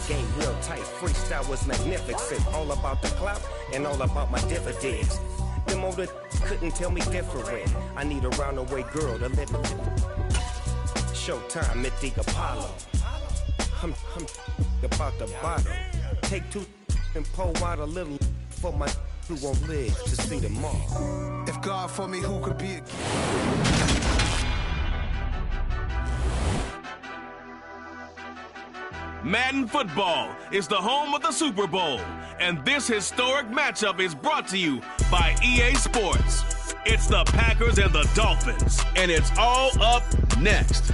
game real tight. Freestyle was magnificent. All about the clout and all about my dividends. Them older couldn't tell me different. I need a roundaway girl to live it. Showtime at the Apollo. I'm about the bottom. Take two and pour out a little for my who won't live to see tomorrow. If God for me, who could be Madden Football is the home of the Super Bowl, and this historic matchup is brought to you by EA Sports. It's the Packers and the Dolphins, and it's all up next.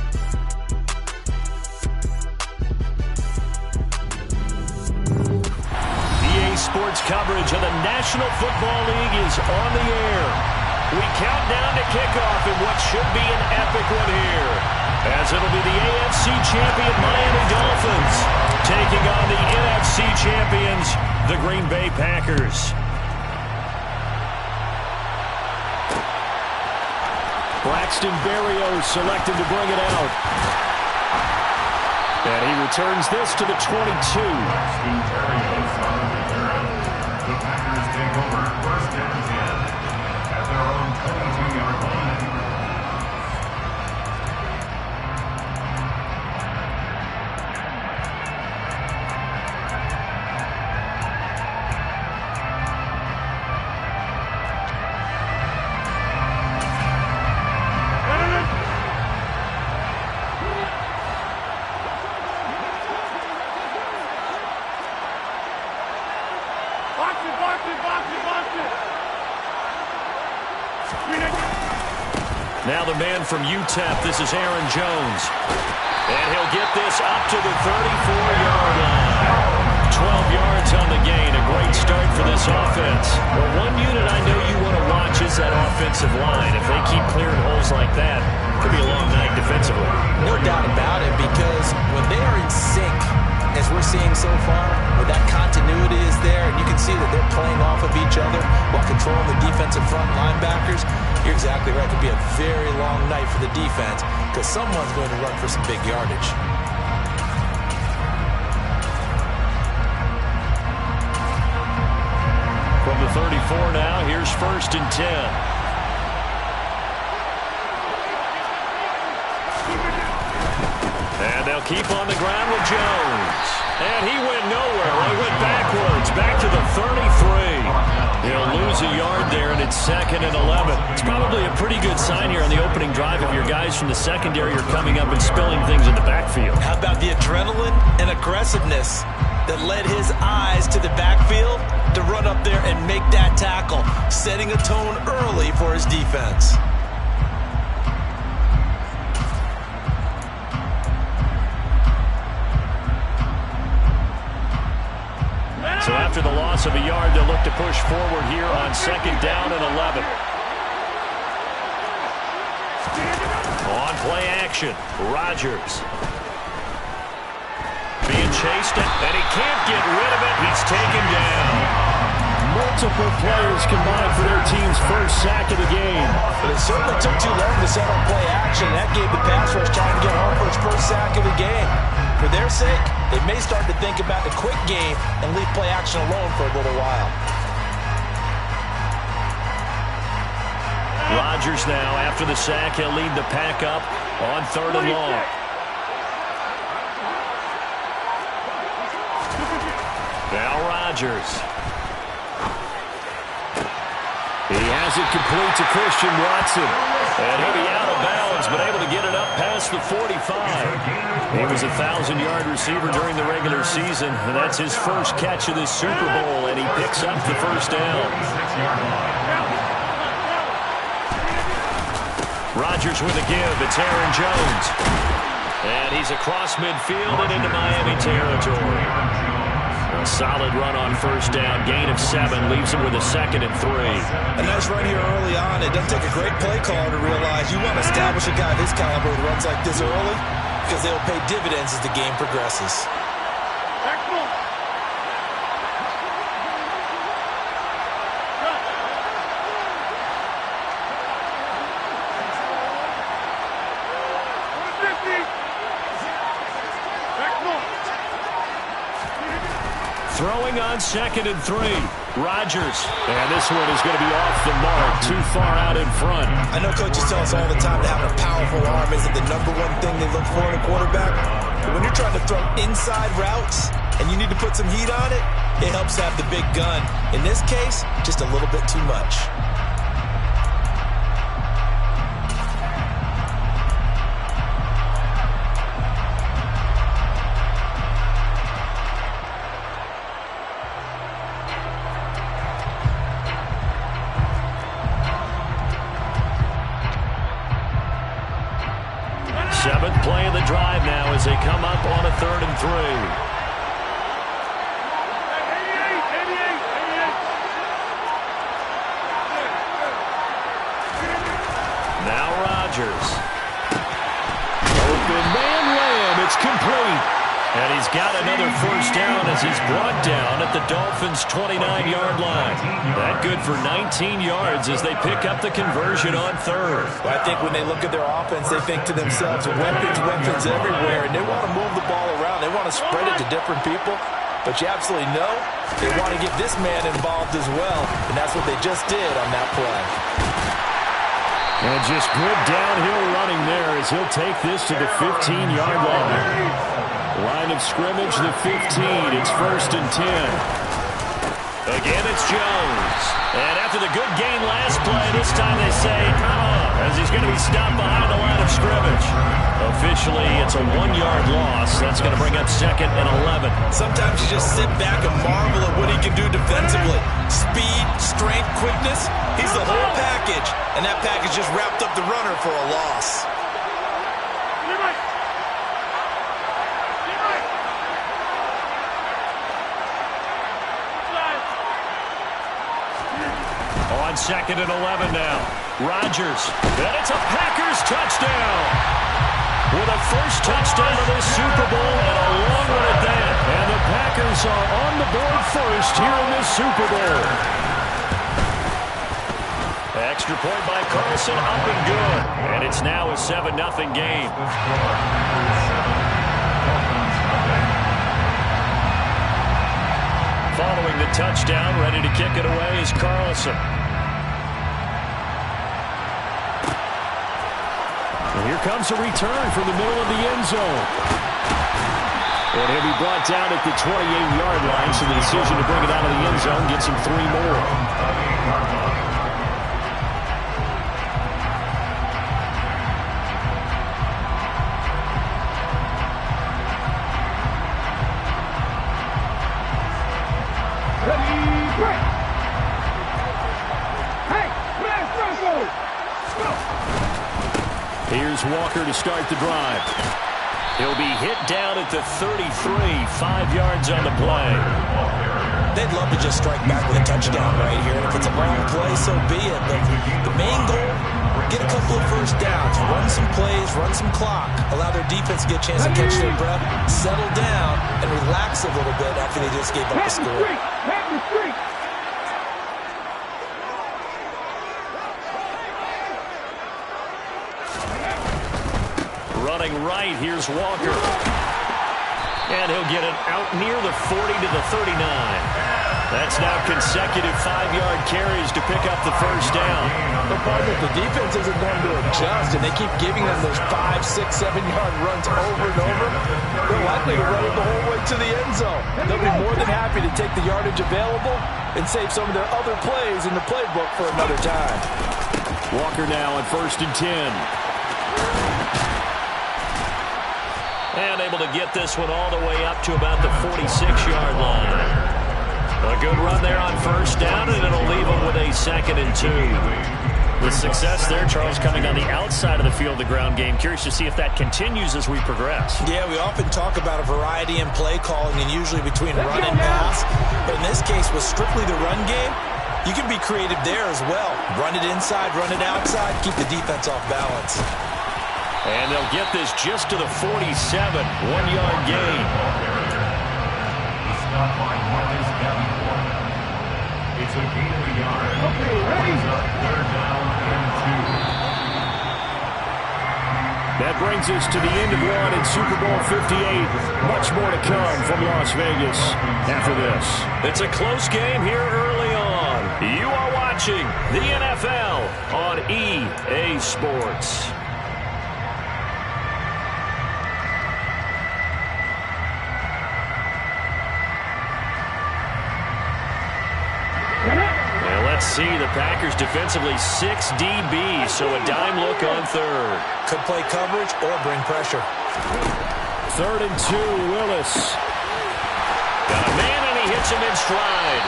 EA Sports coverage of the National Football League is on the air. We count down to kickoff in what should be an epic one here, as it'll be the AFC champion Miami Dolphins taking on the NFC champions, the Green Bay Packers. Braxton Berrios selected to bring it out. And he returns this to the 22. Braxton Berrios on the return. The Packers take over first and 10 at their own 22-yard line. Now the man from UTEP, this is Aaron Jones. And he'll get this up to the 34-yard line. 12 yards on the gain, a great start for this offense. Well, one unit I know you want to watch is that offensive line. If they keep clearing holes like that, it could be a long night defensively. No doubt about it, because when they are in sync, as we're seeing so far, where that continuity is there, and you can see that they're playing off of each other while controlling the defensive front linebackers, you're exactly right. It could be a very long night for the defense because someone's going to run for some big yardage. From the 34 now, here's first and 10. And they'll keep on the ground with Jones. And he went nowhere. He went backwards, back to the 33. He'll lose a yard there, and it's 2nd and 11. It's probably a pretty good sign here on the opening drive if your guys from the secondary are coming up and spilling things in the backfield. How about the adrenaline and aggressiveness that led his eyes to the backfield to run up there and make that tackle, setting a tone early for his defense. So after the loss of a yard, they'll look to push forward here on 2nd down and 11. On play action, Rodgers. Being chased, and he can't get rid of it. He's taken down. Multiple players combined for their team's first sack of the game. But it certainly took too long to set on play action. That gave the pass rush time to get home for his first sack of the game. For their sake, they may start to think about the quick game and leave play action alone for a little while. Rodgers now, after the sack, he'll lead the pack up on 3rd and long. Now Rodgers. He has it complete to Christian Watson. And he'll be out of bounds, but able to get it up past the 45. He was a 1,000-yard receiver during the regular season, and that's his first catch of this Super Bowl, and he picks up the first down. Rodgers with a give. It's Aaron Jones. And he's across midfield and into Miami territory. A solid run on first down. Gain of 7 leaves him with a 2nd and 3. A nice run here early on. It doesn't take a great play caller to realize you want to establish a guy of his caliber with runs like this early because they'll pay dividends as the game progresses. Throwing on 2nd and 3. Rodgers. And this one is going to be off the mark, too far out in front. I know coaches tell us all the time that having a powerful arm isn't the number one thing they look for in a quarterback. But when you're trying to throw inside routes and you need to put some heat on it, it helps have the big gun. In this case, just a little bit too much. Seventh play of the drive now as they come up on a 3rd and 3. Now Rodgers. Open man Lamb. It's complete. And he's got another first down as he's brought down at the Dolphins' 29-yard line. That good for 19 yards as they pick up the conversion on 3rd. Well, I think when they look at their offense, they think to themselves, weapons everywhere, and they want to move the ball around. They want to spread it to different people. But you absolutely know they want to get this man involved as well, and that's what they just did on that play. And just good downhill running there as he'll take this to the 15-yard line. Line of scrimmage, the 15. It's 1st and 10. Again, it's Jones. And after the good gain last play, this time they say, as he's going to be stopped behind the line of scrimmage. Officially, it's a 1-yard loss. That's going to bring up 2nd and 11. Sometimes you just sit back and marvel at what he can do defensively. Speed, strength, quickness. He's the whole package. And that package just wrapped up the runner for a loss. On 2nd and 11 now. Rodgers. And it's a Packers touchdown. With a first touchdown of this Super Bowl and a long one at that. And the Packers are on the board first here in this Super Bowl. Extra point by Carlson, up and good. And it's now a 7-0 game. Following the touchdown, ready to kick it away is Carlson. And here comes a return from the middle of the end zone. And he'll be brought down at the 28-yard line, so the decision to bring it out of the end zone gets him 3 more. Here's Walker to start the drive. He'll be hit down at the 33, 5 yards on the play. They'd love to just strike back with a touchdown right here. And if it's a long play, so be it. But the main goal, get a couple of first downs, run some plays, run some clock, allow their defense to get a chance to catch their breath, settle down, and relax a little bit after they just gave up a score. Running right, here's Walker. And he'll get it out near the 40 to the 39. That's now consecutive 5-yard carries to pick up the first down. But partner, the defense isn't going to adjust, and they keep giving them those 5, 6, 7-yard runs over and over. They're likely to run it the whole way to the end zone. They'll be more than happy to take the yardage available and save some of their other plays in the playbook for another time. Walker now on 1st and 10. And able to get this one all the way up to about the 46-yard line. A good run there on first down, and it'll leave them with a 2nd and 2. With success there, Charles, coming on the outside of the field, the ground game. Curious to see if that continues as we progress. Yeah, we often talk about a variety in play calling, and usually between run and pass. But in this case, with strictly the run game, you can be creative there as well. Run it inside, run it outside, keep the defense off balance. And they'll get this just to the 47, 1-yard gain. It's a gain of a yard. Brings up 3rd down and 2. That brings us to the end of one in Super Bowl 58. Much more to come from Las Vegas after this. It's a close game here early on. You are watching the NFL on EA Sports. See the Packers defensively 6 DBs, so a dime look on third. Could play coverage or bring pressure. 3rd and 2, Willis. Got a man and he hits him in stride.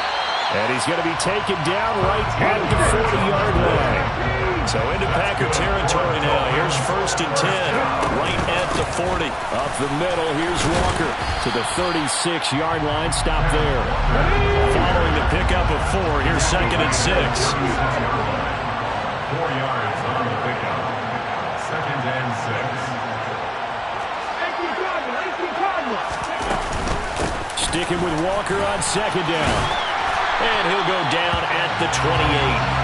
And he's going to be taken down right at the 40-yard line. So into Packer territory now. Here's 1st and 10, right at the 40. Up the middle, here's Walker to the 36-yard line. Stop there. Following the pickup of 4, here's 2nd and 6. 4 yards on the pickup. 2nd and 6. Sticking with Walker on 2nd down. And he'll go down at the 28.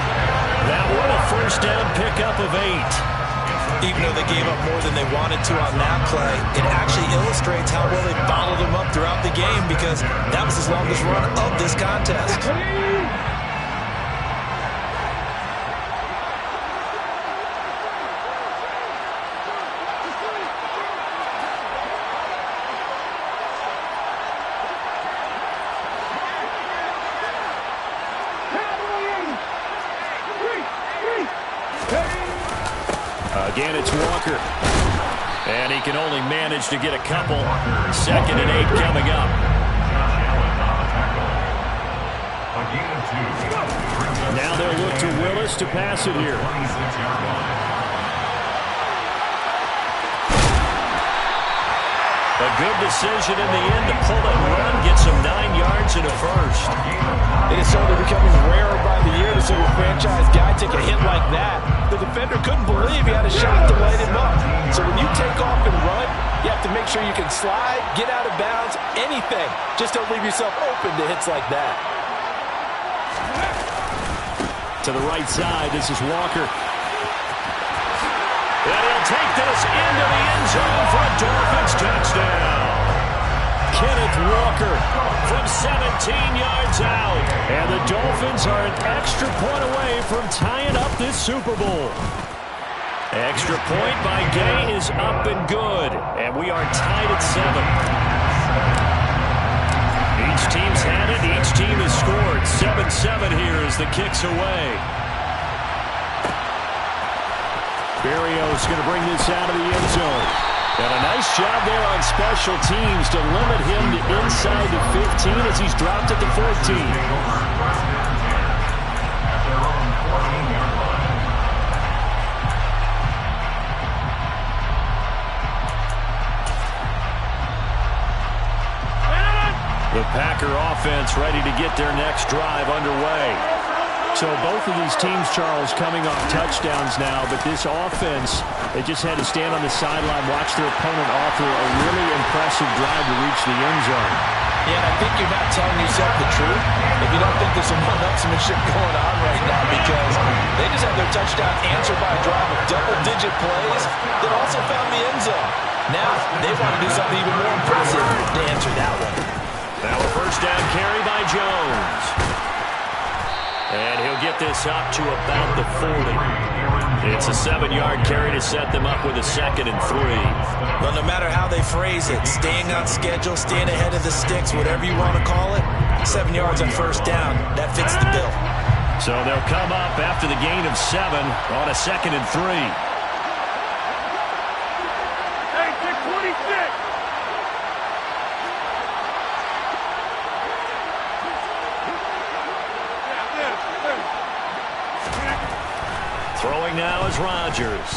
That one a 1st down pickup of 8. Even though they gave up more than they wanted to on that play, it actually illustrates how well they bottled them up throughout the game, because that was his longest run of this contest. Again, it's Walker. And he can only manage to get a couple. 2nd and 8 coming up. Now they'll look to Willis to pass it here. A good decision in the end to pull and run, get some 9 yards and a 1st. It is certainly becoming rarer by the year to see a franchise guy take a hit like that. The defender couldn't believe he had a shot to light him up. So when you take off and run, you have to make sure you can slide, get out of bounds, anything. Just don't leave yourself open to hits like that. To the right side, this is Walker. And he'll take this into the end zone for a Dolphins touchdown. Kenneth Walker from 17 yards out. And the Dolphins are an extra point away from tying up this Super Bowl. Extra point by Gay is up and good. And we are tied at 7. Each team's had it. Each team has scored. 7-7 here as the kick's away. Berrios going to bring this out of the end zone. And a nice job there on special teams to limit him to inside the 15 as he's dropped at the 14. The Packer offense ready to get their next drive underway. So both of these teams, Charles, coming off touchdowns now, but this offense, they just had to stand on the sideline, watch their opponent offer a really impressive drive to reach the end zone. Yeah, and I think you're not telling yourself the truth if you don't think there's some one-upsmanship going on right now, because they just had their touchdown answered by a drive of double-digit plays that also found the end zone. Now they want to do something even more impressive to answer that one. Now a 1st down carry by Jones. And he'll get this up to about the 40. It's a 7-yard carry to set them up with a 2nd and 3. But no matter how they phrase it, staying on schedule, staying ahead of the sticks, whatever you want to call it, 7 yards on 1st down, that fits the bill. So they'll come up after the gain of 7 on a 2nd and 3. Hey, 26! Throwing now is Rodgers.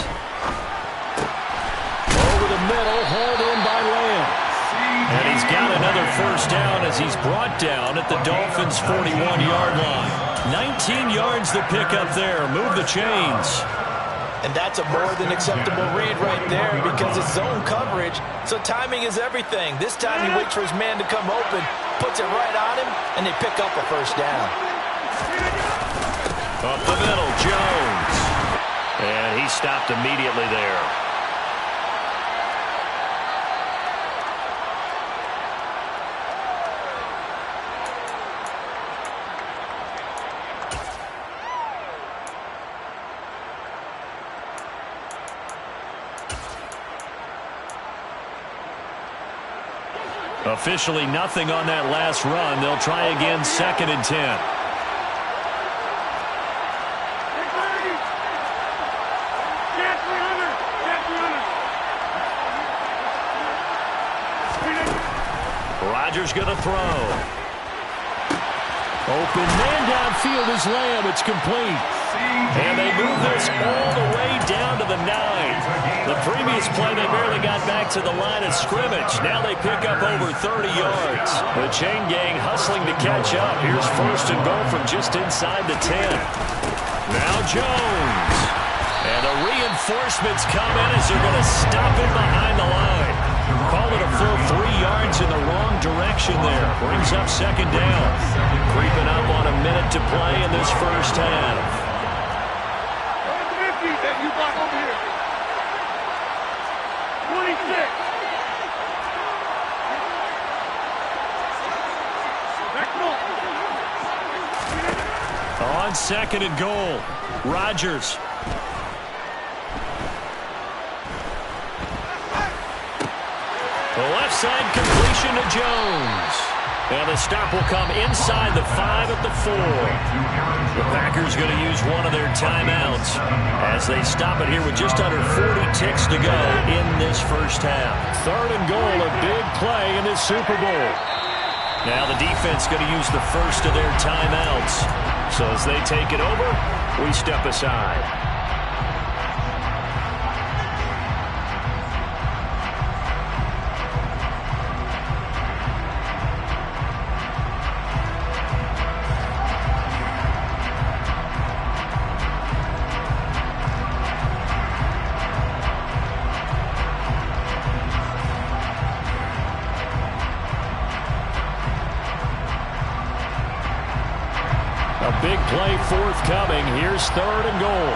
Over the middle, hauled in by Lamb. And he's got another 1st down as he's brought down at the Dolphins' 41-yard line. 19 yards the pickup there. Move the chains. And that's a more than acceptable read right there, because it's zone coverage, so timing is everything. This time he waits for his man to come open, puts it right on him, and they pick up a 1st down. Up the middle, Jones. And he stopped immediately there. Officially nothing on that last run. They'll try again, 2nd and 10. Rodgers going to throw. Open man downfield is Lamb. It's complete. And they move this all the way down to the 9. The previous play, they barely got back to the line of scrimmage. Now they pick up over 30 yards. The chain gang hustling to catch up. Here's 1st and goal from just inside the 10. Now Jones. And the reinforcements come in as they're going to stop him behind the line. Call it a full 3 yards in the wrong direction there. Brings up 2nd down. Creeping up on a minute to play in this first half. You block over here. 26. On 2nd and goal, Rodgers. The left side completion to Jones. And the stop will come inside the 5 at the 4. The Packers going to use one of their timeouts as they stop it here with just under 40 ticks to go in this first half. 3rd and goal, a big play in this Super Bowl. Now the defense going to use the first of their timeouts. So as they take it over, we step aside. Big play forthcoming. Here's 3rd and goal.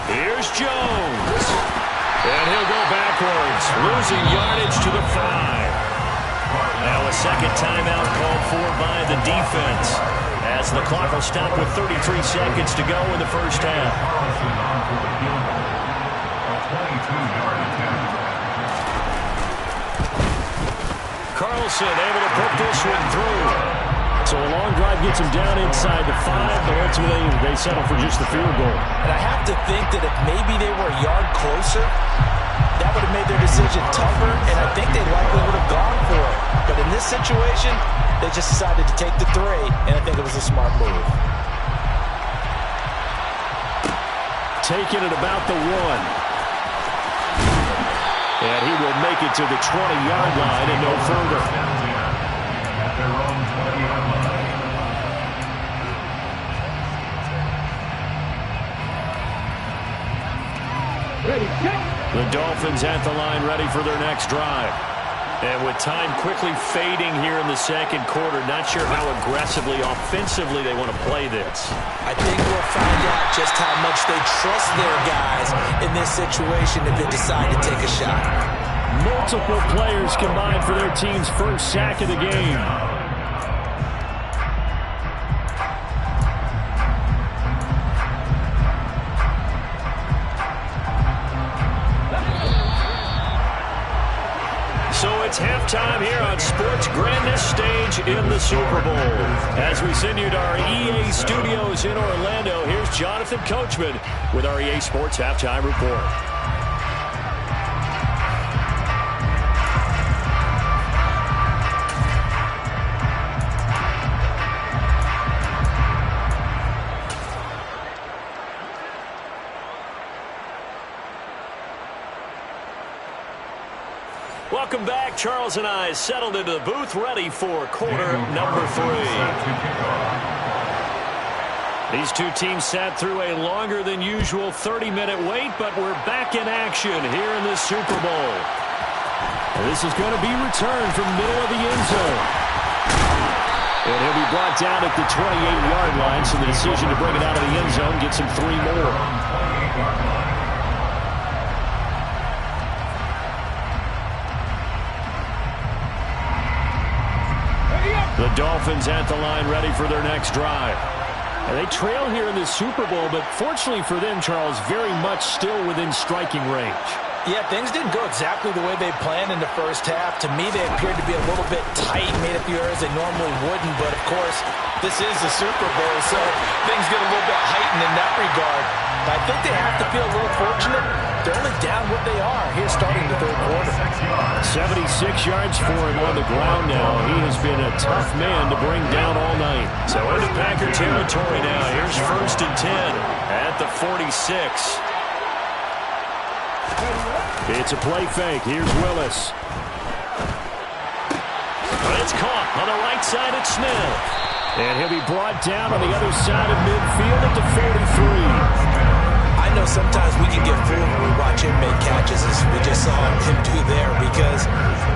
Here's Jones. And he'll go backwards, losing yardage to the 5. Now a second timeout called for by the defense as the clock will stop with 33 seconds to go in the first half. Carlson able to put this one through. So a long drive gets them down inside the 5, but ultimately they settle for just the field goal. And I have to think that if maybe they were a yard closer, that would have made their decision tougher, and I think they likely would have gone for it. But in this situation, they just decided to take the 3, and I think it was a smart move. Taking it about the 1. And he will make it to the 20-yard line and no further. The Dolphins at the line ready for their next drive. And with time quickly fading here in the second quarter, not sure how aggressively, offensively they want to play this. I think we'll find out just how much they trust their guys in this situation if they decide to take a shot. Multiple players combined for their team's first sack of the game. So it's halftime here on Sports' grandest stage in the Super Bowl. As we send you to our EA studios in Orlando, here's Jonathan Coachman with our EA Sports Halftime Report. Welcome back. Charles and I settled into the booth ready for quarter number 3. These two teams sat through a longer than usual 30-minute wait, but we're back in action here in the Super Bowl. This is going to be returned from the middle of the end zone. And he'll be brought down at the 28-yard line, so the decision to bring it out of the end zone gets him 3 more. The Dolphins at the line ready for their next drive. And they trail here in the Super Bowl, but fortunately for them, Charles, very much still within striking range. Yeah, things didn't go exactly the way they planned in the first half. To me, they appeared to be a little bit tight, made a few errors they normally wouldn't. But, of course, this is the Super Bowl, so things get a little bit heightened in that regard. But I think they have to feel a little fortunate. They're only down what they are here starting the third quarter. 76 yards for him on the ground now. He has been a tough man to bring down all night. So into Packer territory now. Here's 1st and 10 at the 46. It's a play fake. Here's Willis. But it's caught on the right side at Smith. And he'll be brought down on the other side of midfield at the 43. I know sometimes we can get fooled when we watch him make catches, as we just saw him do there, because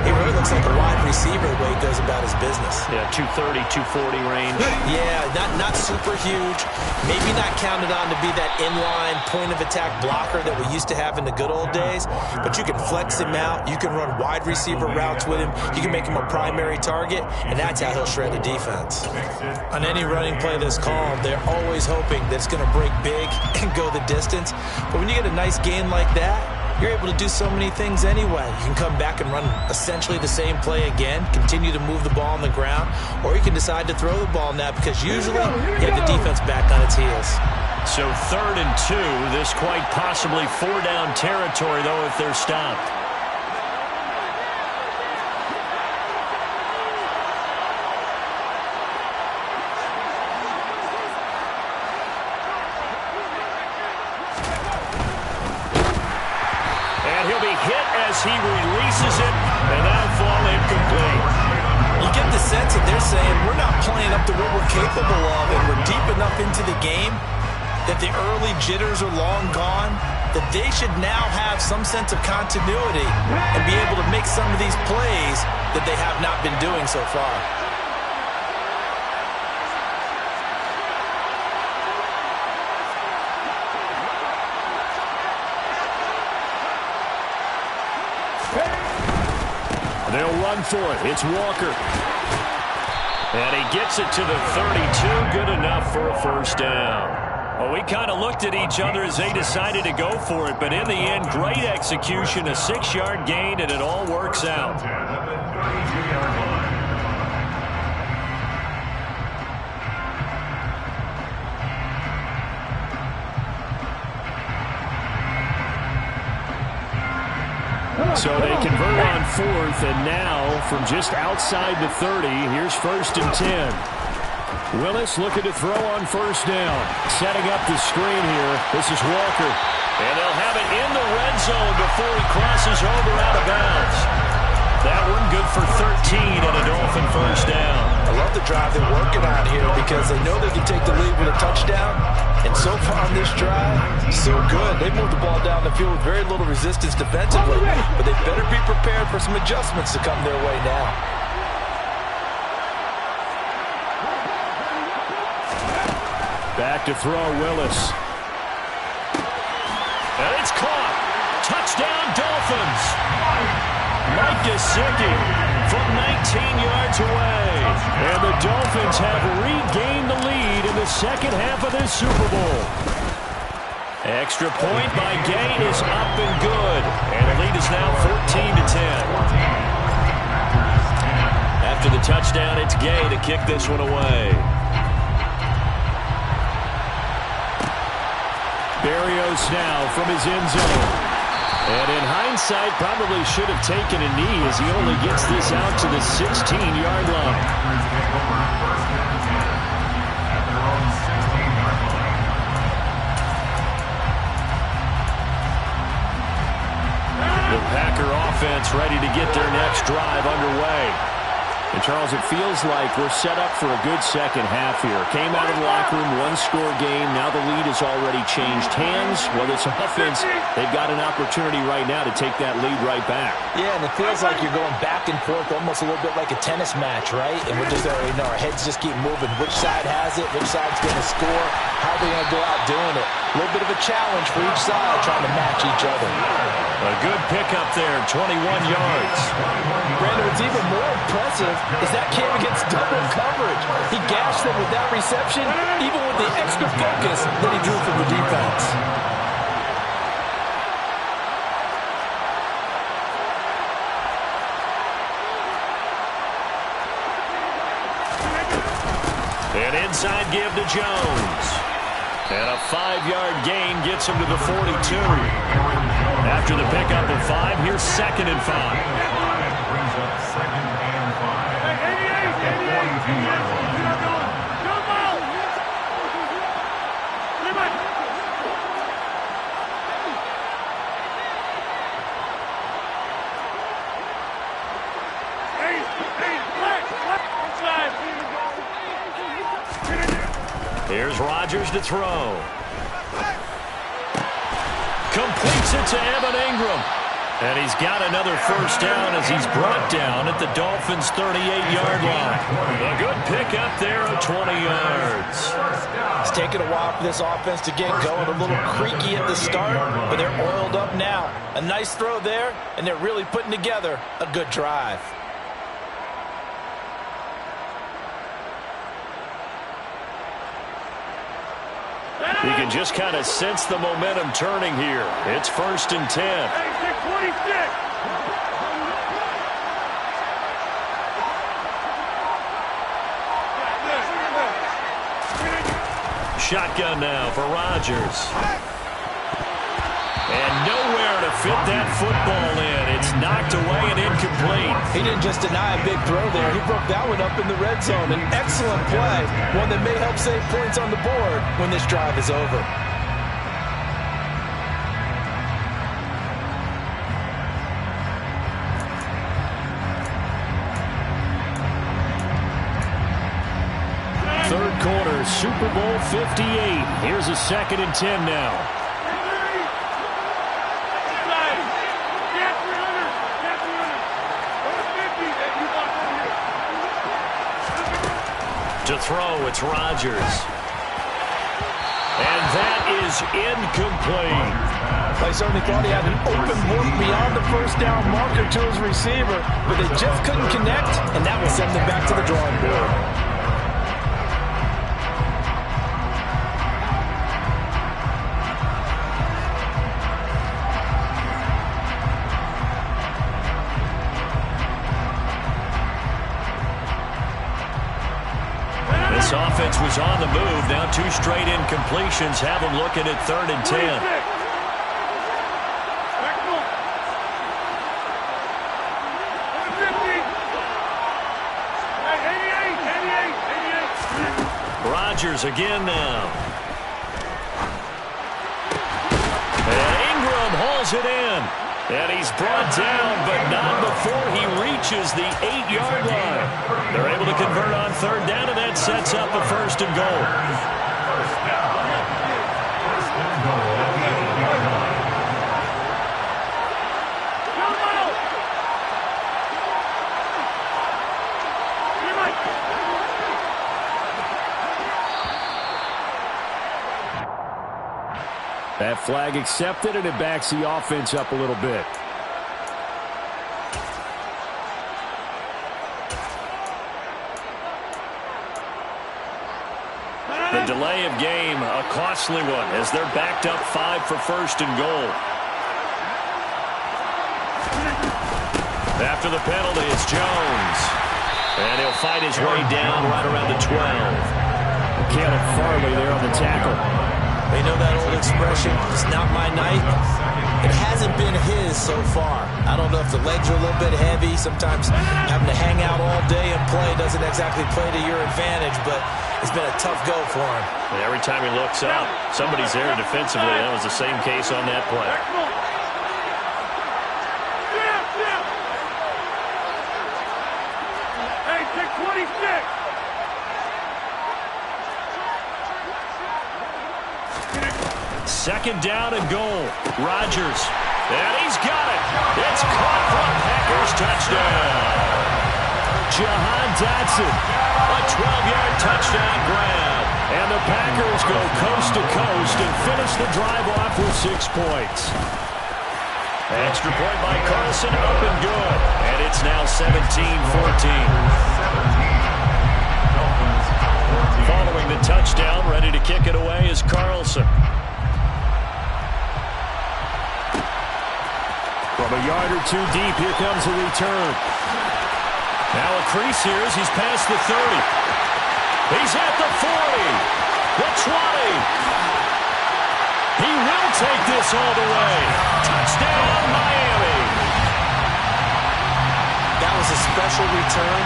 he really looks like a wide receiver the way he goes about his business. Yeah, 230, 240 range. Yeah, not super huge. Maybe not counted on to be that inline point-of-attack blocker that we used to have in the good old days, but you can flex him out. You can run wide receiver routes with him. You can make him a primary target, and that's how he'll shred the defense. On any running play that's called, they're always hoping that it's going to break big and go the distance. But when you get a nice gain like that, you're able to do so many things anyway. You can come back and run essentially the same play again, continue to move the ball on the ground, or you can decide to throw the ball now because usually you have the defense back on its heels. So 3rd and 2. This quite possibly 4-down territory, though, if they're stopped. He releases it, and that'll fall incomplete. You get the sense that they're saying we're not playing up to what we're capable of, and we're deep enough into the game that the early jitters are long gone, that they should now have some sense of continuity and be able to make some of these plays that they have not been doing so far. They'll run for it. It's Walker. And he gets it to the 32. Good enough for a 1st down. Well, we kind of looked at each other as they decided to go for it. But in the end, great execution, a 6-yard gain, and it all works out. So they convert on 4th, and now from just outside the 30, here's 1st and 10. Willis looking to throw on 1st down. Setting up the screen here. This is Walker. And they'll have it in the red zone before he crosses over out of bounds. That one good for 13 and a Dolphin 1st down. I love the drive they're working on here because they know they can take the lead with a touchdown. And so far on this drive, so good. They moved the ball down the field with very little resistance defensively. But they better be prepared for some adjustments to come their way now. Back to throw, Willis. And it's caught. Touchdown, Dolphins. Mike Gesicki from 19 yards away. And the Dolphins have regained the lead in the second half of this Super Bowl. Extra point by Gain is up and good. And the lead is now 14-10. After the touchdown, it's Gay to kick this one away. Berrios now from his end zone. And in hindsight, probably should have taken a knee as he only gets this out to the 16-yard line. The Packer offense ready to get their next drive underway. And, Charles, it feels like we're set up for a good second half here. Came out of the locker room, one-score game. Now the lead has already changed hands. Whether it's offense, they've got an opportunity right now to take that lead right back. Yeah, and it feels like you're going back and forth almost a little bit like a tennis match, right? And we're just, our heads just keep moving. Which side has it? Which side's going to score? How are they going to go out doing it? A little bit of a challenge for each side trying to match each other. A good pickup there, 21 yards. Brandon, what's even more impressive is that came against double coverage. He gashed them with that reception, even with the extra focus that he drew from the defense. An inside give to Jones. And a 5-yard gain gets him to the 42. After the pickup of 5, here's 2nd and 5. Brings up 2nd and 5. At the 42-yard line. Here's Rodgers to throw. Completes it to Evan Ingram. And he's got another first down as he's brought down at the Dolphins' 38-yard line. A good pickup there of 20 yards. It's taken a while for this offense to get going. A little creaky at the start, but they're oiled up now. A nice throw there, and they're really putting together a good drive. You can just kind of sense the momentum turning here. It's 1st and 10. Shotgun now for Rodgers. And nowhere to fit that football in. It's knocked away and incomplete. He didn't just deny a big throw there. He broke that one up in the red zone. An excellent play. One that may help save points on the board when this drive is over. Third quarter, Super Bowl 58. Here's a 2nd and 10 now. To throw, it's Rodgers. And that is incomplete. I certainly thought he had an open look beyond the first down marker to his receiver, but they just couldn't connect, and that will send them back to the drawing board. This offense was on the move. Now 2 straight incompletions have them looking at 3rd and 10. Rodgers again now. And Ingram hauls it in. And he's brought down, but not before he reaches the 8-yard line. They're able to convert on 3rd down, and that sets up a 1st and goal. That flag accepted, and it backs the offense up a little bit. The delay of game, a costly one, as they're backed up 5 for 1st and goal. After the penalty, it's Jones. And he'll fight his way down right around the 12. Caleb Farley there on the tackle. They know that old expression, it's not my night. It hasn't been his so far. I don't know if the legs are a little bit heavy. Sometimes having to hang out all day and play doesn't exactly play to your advantage, but it's been a tough go for him. And every time he looks up, somebody's there defensively. That was the same case on that play. Hey, take 26. Second down and goal. Rodgers. And he's got it. It's caught for a Packers touchdown. Jahan Dotson. A 12-yard touchdown grab. And the Packers go coast to coast and finish the drive off with 6 points. Extra point by Carlson, up and good. And it's now 17-14. Following the touchdown, ready to kick it away is Carlson. From a yard or 2 deep, here comes a return. Now a crease here as he's past the 30. He's at the 40, the 20. He will take this all the way. Touchdown, Miami. That was a special return,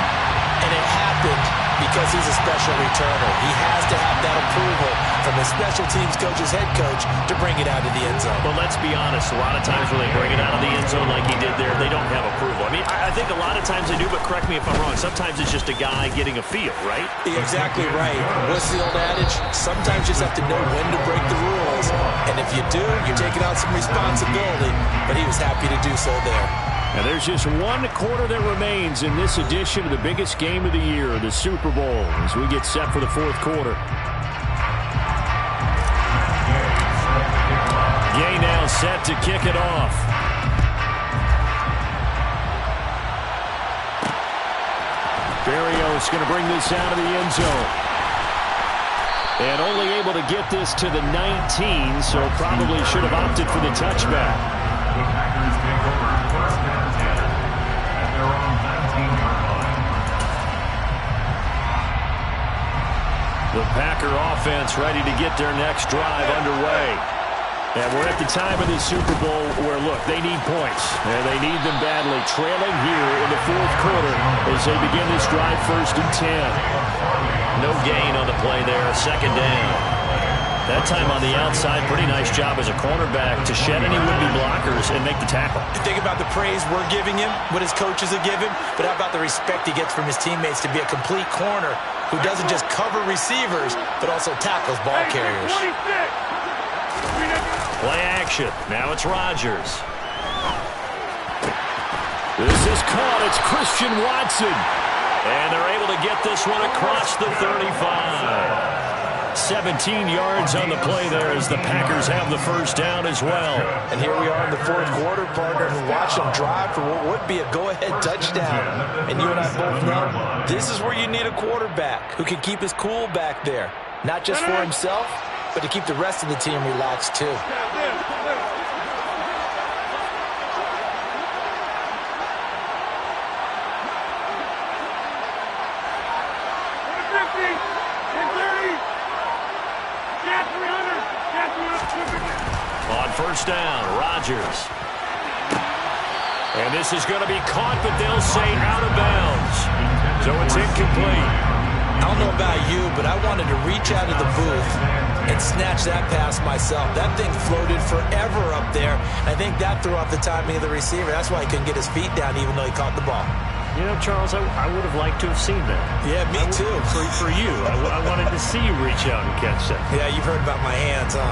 and it happened because he's a special returner. He has to have that approval from his special teams coach's head coach to bring it out of the end zone. But let's be honest, a lot of times when they bring it out of the end zone like he did there, they don't have approval. I mean, I think a lot of times they do, but correct me if I'm wrong. Sometimes it's just a guy getting a feel, right? You're exactly right. What's the old adage? Sometimes you just have to know when to break the rules. And if you do, you're taking out some responsibility. But he was happy to do so there. And there's just one quarter that remains in this edition of the biggest game of the year, the Super Bowl, as we get set for the fourth quarter. Gay now set to kick it off. Berrios going to bring this out of the end zone. And only able to get this to the 19, so probably should have opted for the touchback. The Packers take over first down 10 at their own 19-yard line. The Packer offense ready to get their next drive underway. And we're at the time of the Super Bowl where, look, they need points. And they need them badly. Trailing here in the fourth quarter as they begin this drive, 1st and 10. No gain on the play there, 2nd down. That time on the outside, pretty nice job as a cornerback to shed any would-be blockers and make the tackle. Think about the praise we're giving him, what his coaches have given, but how about the respect he gets from his teammates to be a complete corner who doesn't just cover receivers, but also tackles ball carriers. Play action. Now it's Rodgers. This is caught. It's Christian Watson. And they're able to get this one across the 35. 17 yards on the play there as the Packers have the first down as well. And here we are in the fourth quarter, partner, and watch them drive for what would be a go-ahead touchdown. And you and I both know this is where you need a quarterback who can keep his cool back there. Not just for himself, but to keep the rest of the team relaxed too. On first down, Rodgers. And this is going to be caught, but they'll say out of bounds. So it's incomplete. I don't know about you, but I wanted to reach out of the booth and snatch that pass myself. That thing floated forever up there. I think that threw off the timing of the receiver. That's why he couldn't get his feet down even though he caught the ball. You know, Charles, I would have liked to have seen that. Yeah, me too. For you. I wanted to see you reach out and catch that. Yeah, you've heard about my hands, huh?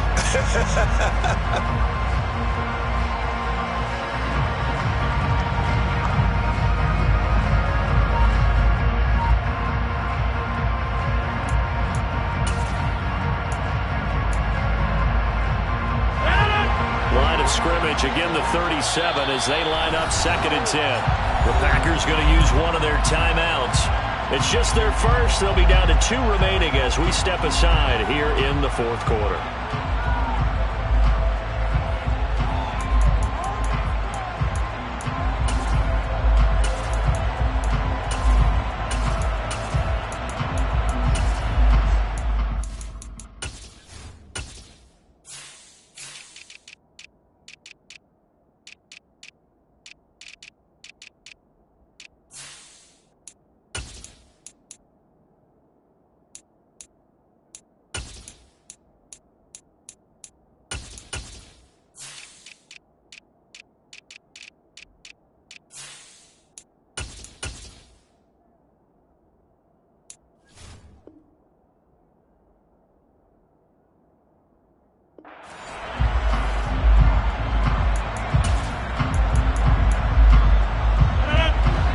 Scrimmage again, the 37 as they line up 2nd and 10. The Packers going to use one of their timeouts. It's just their first. They'll be down to 2 remaining as we step aside here in the fourth quarter.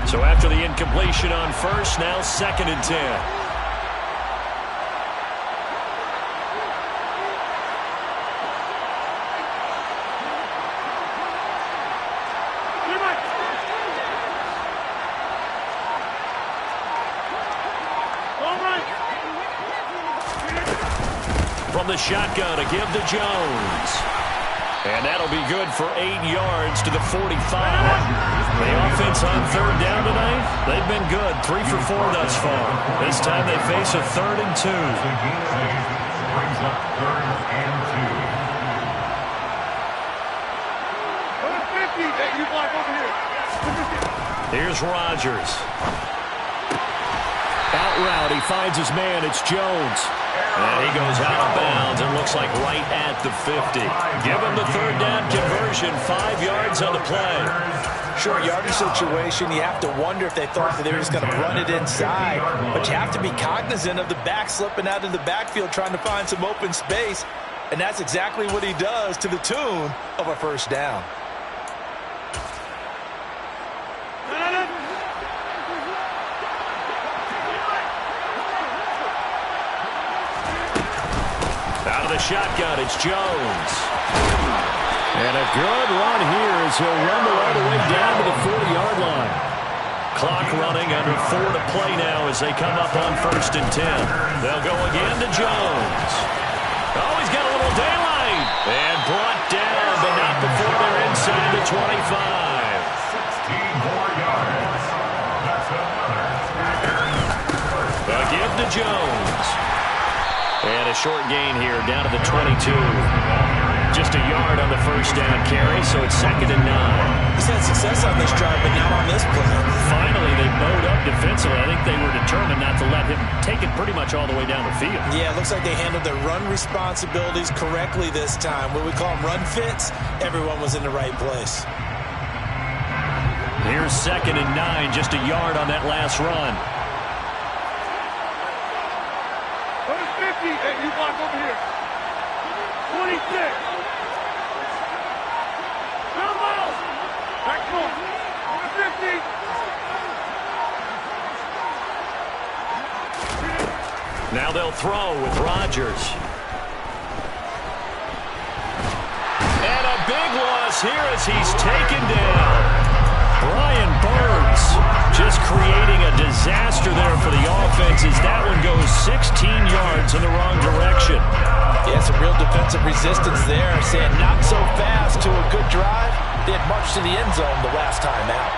So after the incompletion on first, now 2nd and 10. From the shotgun, a give to Jones. And that'll be good for 8 yards to the 45. The offense on 3rd down tonight, they've been good. 3 for 4 thus far. This time they face a 3rd and 2. Brings up 3rd and 2. 50. Hey, you block over here. Here's Rodgers. Out route, he finds his man. It's Jones. And he goes out of bounds and looks like right at the 50. Give him the 3rd down conversion, 5 yards on the play. Short yardage situation, you have to wonder if they thought that they were just going to run it inside. But you have to be cognizant of the back slipping out of the backfield trying to find some open space. And that's exactly what he does to the tune of a 1st down. Out of the shotgun, it's Jones. And a good run here as he'll rumble all the way down to the 40-yard line. Clock running, under 4 to play now as they come up on 1st and 10. They'll go again to Jones. Oh, he's got a little daylight. And brought down, but not before they're inside the 25. 16 more yards. That's another. Again to Jones. And a short gain here down to the 22. Just a yard on the 1st down carry, so it's 2nd and 9. He's had success on this drive, but not on this play. Finally, they bowed up defensively. I think they were determined not to let him take it pretty much all the way down the field. Yeah, it looks like they handled their run responsibilities correctly this time. What we call them run fits, everyone was in the right place. Here's 2nd and 9, just a yard on that last run. 50. Hey, you block over here. 26. Come on. Back foot. 50. Now they'll throw with Rodgers. And a big loss here as he's taken down. Brian Burns just creating a disaster there for the offense as that one goes 16 yards in the wrong direction. Yeah, some real defensive resistance there, saying not so fast to a good drive. They had marched to the end zone the last time out.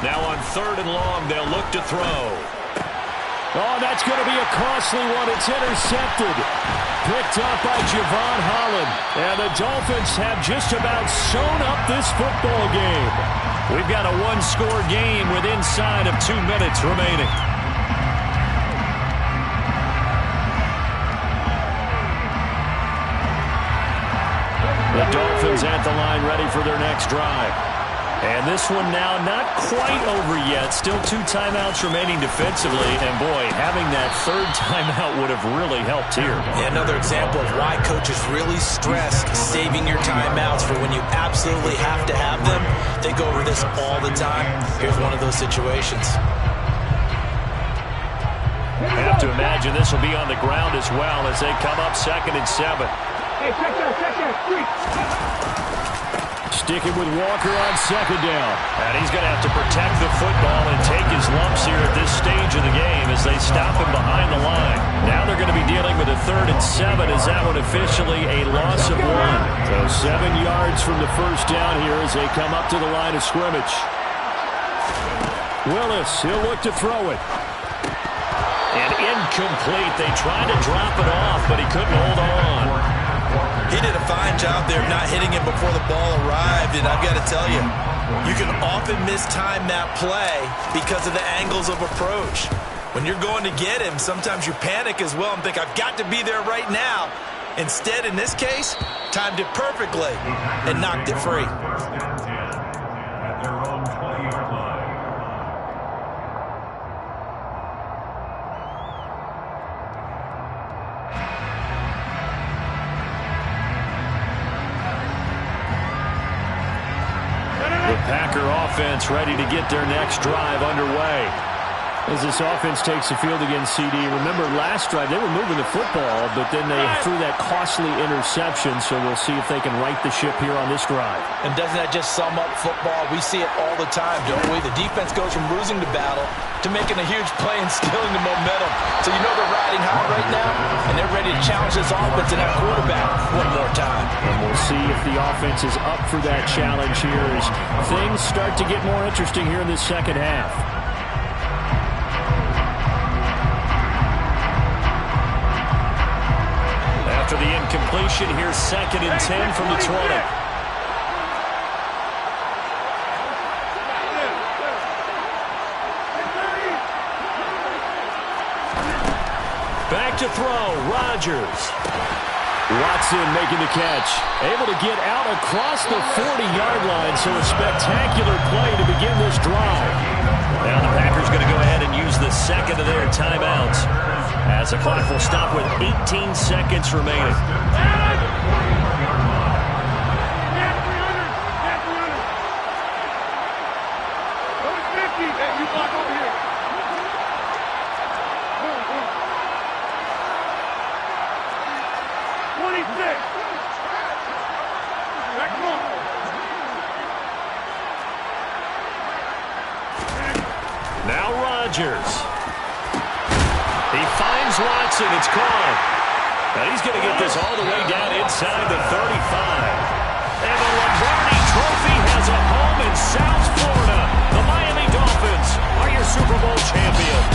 Now on 3rd and long, they'll look to throw. Oh, that's going to be a costly one. It's intercepted. Picked up by Javon Holland. And the Dolphins have just about sewn up this football game. We've got a 1-score game with inside of 2 minutes remaining. The Dolphins at the line ready for their next drive. And this one now not quite over yet. Still 2 timeouts remaining defensively. And, boy, having that 3rd timeout would have really helped here. Yeah, another example of why coaches really stress saving your timeouts for when you absolutely have to have them. They go over this all the time. Here's one of those situations. I have to imagine this will be on the ground as well as they come up 2nd and 7. Hey, check that. Sticking with Walker on 2nd down. And he's going to have to protect the football and take his lumps here at this stage of the game as they stop him behind the line. Now they're going to be dealing with a 3rd and 7 as that one officially a loss of 1. So 7 yards from the 1st down here as they come up to the line of scrimmage. Willis, he'll look to throw it. And incomplete. They tried to drop it off, but he couldn't hold on. He did a fine job there of not hitting him before the ball arrived, and I've got to tell you, you can often mistime that play because of the angles of approach. When you're going to get him, sometimes you panic as well and think, I've got to be there right now. Instead, in this case, timed it perfectly and knocked it free. At their own 20-yard line. The Packer offense ready to get their next drive underway. As this offense takes the field against CD, remember last drive they were moving the football, but then they threw that costly interception, so we'll see if they can right the ship here on this drive. And doesn't that just sum up football? We see it all the time, don't we? The defense goes from losing the battle to making a huge play and stealing the momentum. So you know they're riding high right now, and they're ready to challenge this offense and that quarterback one more time. And we'll see if the offense is up for that challenge here as things start to get more interesting here in this second half. After the incompletion, here's 2nd and 10 from the 20. Back to throw, Rodgers. Watson making the catch. Able to get out across the 40-yard line, so a spectacular play to begin this drive. Now the Packers going to go ahead and use the second of their timeouts, as the clock will stop with 18 seconds remaining. Now Rodgers. He finds Watson. It's caught. Now he's going to get this all the way down inside the 35. And the Lombardi Trophy has a home in South Florida. The Miami Dolphins are your Super Bowl champions.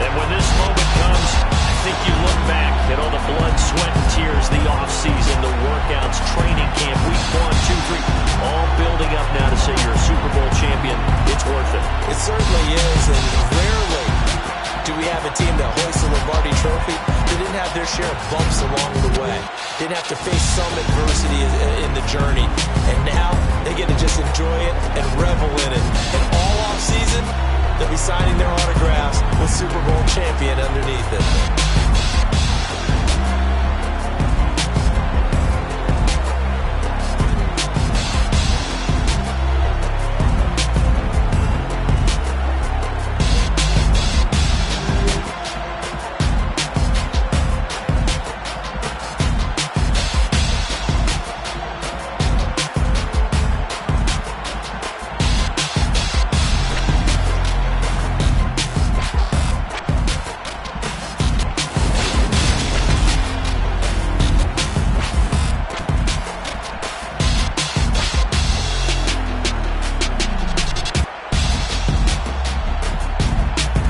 And when this moment comes, I think you look back at all the blood, sweat, and tears, the offseason, the workouts, training camp, week 1, 2, 3, all building up now to say you're a Super Bowl champion. It's worth it. It certainly is, and rarely do we have a team that hoists the Lombardi Trophy that didn't have their share of bumps along the way. Didn't have to face some adversity in the journey. And now they get to just enjoy it and revel in it. And all offseason, they'll be signing their autographs with Super Bowl champion underneath it.